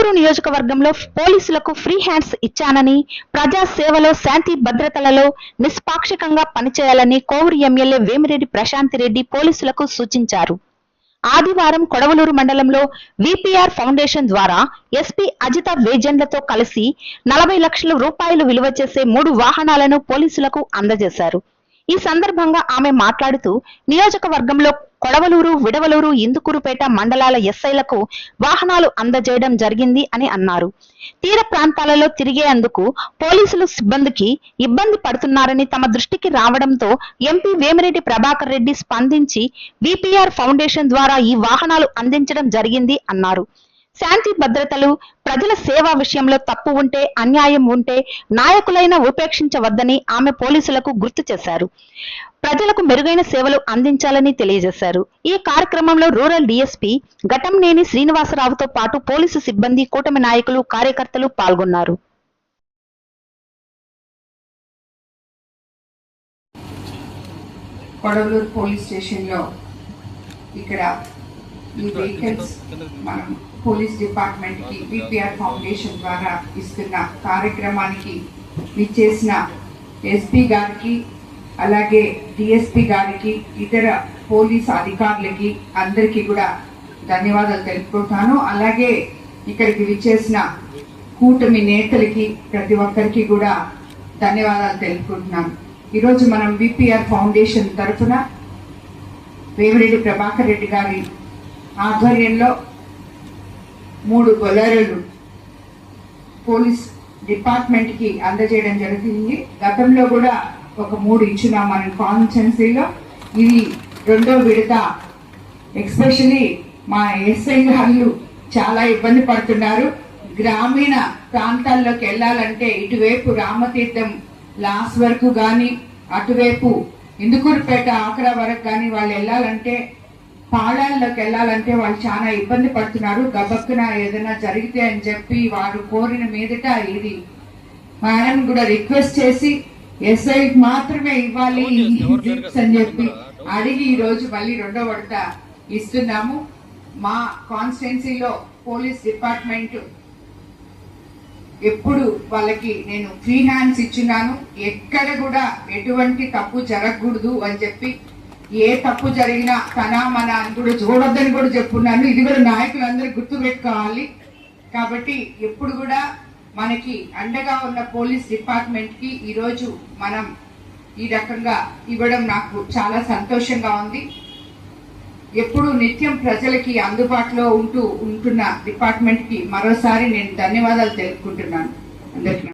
కొడవలూరు నియోజకవర్గంలో పోలీసులకు free hands ఇచ్చానని, ప్రజా సేవలో శాంతి భద్రతలలో నిష్పాక్షికంగా పనిచేయాలని కోవూరు ఎమ్మెల్యే వేమిరెడ్డి ప్రశాంతిరెడ్డి పోలీసులకు సూచించారు. ఆదివారం కొడవలూరు మండలంలో విపిఆర్ ఫౌండేషన్ ద్వారా ఎస్పీ అజిత వేజెండ్లతో కలిసి 40 లక్షల రూపాయలు విలువ చేసే 3 వాహనాలను పోలీసులకు అందజేశారు. ఈ సందర్భంగా ఆమె మాట్లాడుతూ, నియోజకవర్గంలో కొడవలూరు, విడవలూరు, ఇందుకూరుపేట మండలాల ఎస్ఐలకు వాహనాలు అందజేయడం జరిగింది అని అన్నారు. తీర ప్రాంతాలలో తిరిగేందుకు పోలీసులు సిబ్బందికి ఇబ్బంది పడుతున్నారని తమ దృష్టికి రావడంతో ఎంపీ వేమిరెడ్డి ప్రభాకర్ రెడ్డి స్పందించి విపిఆర్ ఫౌండేషన్ ద్వారా ఈ వాహనాలు అందించడం జరిగింది అన్నారు. శాంతి భద్రతలు, ప్రజల సేవా విషయంలో తప్పు ఉంటే, అన్యాయం ఉంటే నాయకులైన ఉపేక్షించవద్దని ఆమె పోలీసులకు గుర్తు చేశారు. ప్రజలకు మెరుగైన సేవలు అందించాలని తెలియజేశారు. ఈ కార్యక్రమంలో రూరల్ డీఎస్పీ ఘటంనేని శ్రీనివాసరావుతో పాటు పోలీసు సిబ్బంది, కూటమి నాయకులు, కార్యకర్తలు పాల్గొన్నారు. కొడవలూరు పోలీస్ స్టేషన్లో ఇక్కడ ఈ వెహికల్స్ మనం పోలీస్ డిపార్ట్మెంట్ కి విపిఆర్ ఫౌండేషన్ ద్వారా ఇస్తున్న కార్యక్రమానికి విచ్చేసిన ఎస్పీ గారికి, అలాగే డిఎస్పీ గారికి, ఇతర పోలీస్ అధికారులకి అందరికీ కూడా ధన్యవాదాలు తెలుపుకుంటాను. అలాగే ఇక్కడికి విచ్చేసిన కూటమి నేతలకి ప్రతి ఒక్కరికి కూడా ధన్యవాదాలు తెలుపుకుంటున్నాను. ఈరోజు మనం విపిఆర్ ఫౌండేషన్ తరఫున వేమిరెడ్డి ప్రభాకర్ రెడ్డి గారి ఆధ్వర్యంలో 3 బొలెరోలు పోలీస్ డిపార్ట్మెంట్ కి అందజేయడం జరుగుతుంది. గతంలో కూడా ఒక 3 ఇచ్చిన మన కాన్స్టిట్యున్సీలో ఇది 2వ విడత. ఎస్పెషల్లీ మా ఎస్ఐ గారు చాలా ఇబ్బంది పడుతున్నారు. గ్రామీణ ప్రాంతాల్లోకి వెళ్ళాలంటే ఇటువైపు రామతీర్థం లాస్ట్ వరకు కానీ, అటువైపు ఇందుకూరుపేట ఆఖరా వరకు కానీ వాళ్ళు వెళ్ళాలంటే, పాడాల్లోకి వెళ్ళాలంటే వాళ్ళు చాలా ఇబ్బంది పడుతున్నారు. గబక్కున ఏదైనా జరిగితే అని చెప్పి వారు కోరిన మీదట ఇది మేడం కూడా రిక్వెస్ట్ చేసి ఎస్ఐ మాత్రమే ఇవ్వాలి అని చెప్పి అడిగి ఈ రోజు మళ్ళీ 2వ విడత ఇస్తున్నాము. మా కాన్స్టిట్యున్సీలో పోలీస్ డిపార్ట్మెంట్ ఎప్పుడు వాళ్ళకి నేను ఫ్రీ హ్యాండ్స్ ఇచ్చున్నాను. ఎక్కడ కూడా ఎటువంటి తప్పు జరగకూడదు అని చెప్పి, ఏ తప్పు జరిగినా తనా మన అని కూడా చూడొద్దని కూడా చెప్పున్నాను. ఇది కూడా నాయకులందరూ గుర్తు పెట్టుకోవాలి. కాబట్టి ఎప్పుడు కూడా మనకి అండగా ఉన్న పోలీస్ డిపార్ట్మెంట్ కి ఈరోజు మనం ఈ రకంగా ఇవ్వడం నాకు చాలా సంతోషంగా ఉంది. ఎప్పుడు నిత్యం ప్రజలకి అందుబాటులో ఉంటున్న డిపార్ట్మెంట్ కి మరోసారి నేను ధన్యవాదాలు తెలుపుకుంటున్నాను అందరికీ.